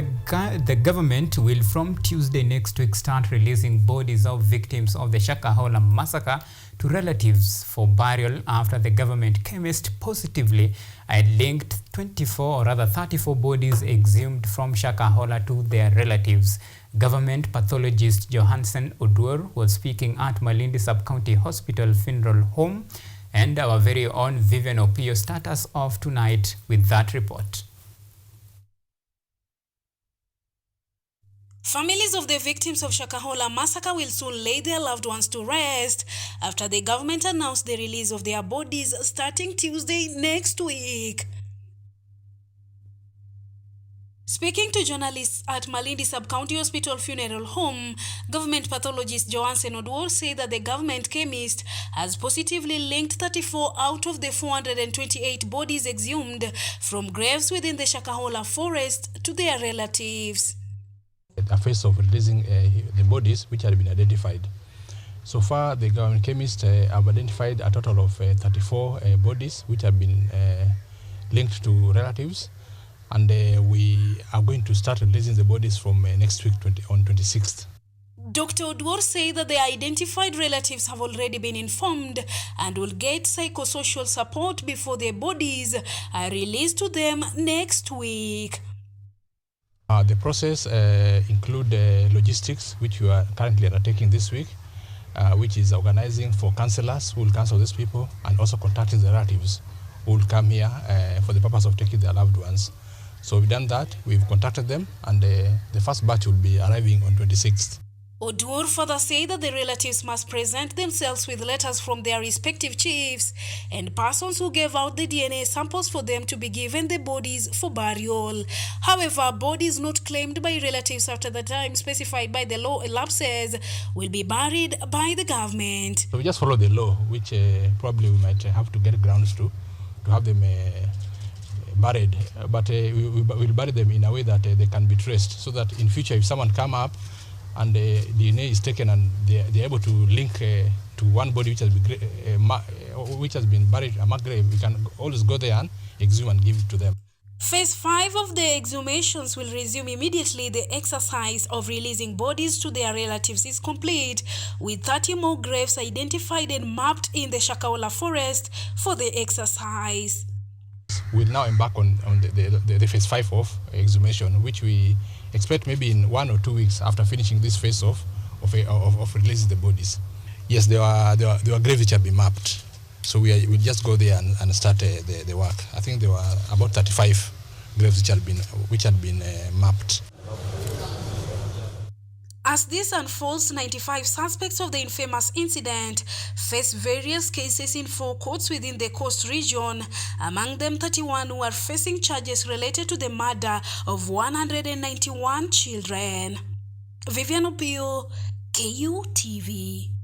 the government will from Tuesday next week start releasing bodies of victims of the Shakahola massacre to relatives for burial after the government chemist positively linked 34 bodies exhumed from Shakahola to their relatives. Government pathologist Johansen Oduor was speaking at Malindi Sub-County Hospital Funeral Home, and our very own Vivian Opio starts us off tonight with that report. Families of the victims of Shakahola massacre will soon lay their loved ones to rest after the government announced the release of their bodies starting Tuesday next week. Speaking to journalists at Malindi Sub-County Hospital Funeral Home, government pathologist Johansen Oduor said that the government chemist has positively linked 34 out of the 428 bodies exhumed from graves within the Shakahola forest to their relatives. A phase of releasing the bodies which had been identified. So far, the government chemists have identified a total of 34 bodies which have been linked to relatives, and we are going to start releasing the bodies from next week on 26th. Dr. Oduor said that the identified relatives have already been informed and will get psychosocial support before their bodies are released to them next week. The process include logistics, which we are currently undertaking this week, which is organizing for counselors who will counsel these people, and also contacting the relatives who will come here for the purpose of taking their loved ones. So we've done that, we've contacted them, and the first batch will be arriving on 26th. Oduor further said that the relatives must present themselves with letters from their respective chiefs and persons who gave out the DNA samples for them to be given the bodies for burial. However, bodies not claimed by relatives after the time specified by the law elapses will be buried by the government. So we just follow the law, which probably we might have to get grounds to have them buried, but we'll bury them in a way that they can be traced, so that in future if someone come up and the DNA is taken and they're able to link to one body which has been buried, a marked grave, we can always go there and exhume and give it to them. Phase 5 of the exhumations will resume immediately. The exercise of releasing bodies to their relatives is complete, with 30 more graves identified and mapped in the Shakahola forest for the exercise. We'll now embark on the phase 5 of exhumation, which we expect maybe in 1 or 2 weeks after finishing this phase of releasing the bodies. Yes, there were graves which have been mapped, so we'll just go there and start the work. I think there were about 35 graves which had been mapped. As this unfolds, 95 suspects of the infamous incident face various cases in 4 courts within the coast region, among them 31 who are facing charges related to the murder of 191 children. Vivian Opio, KUTV.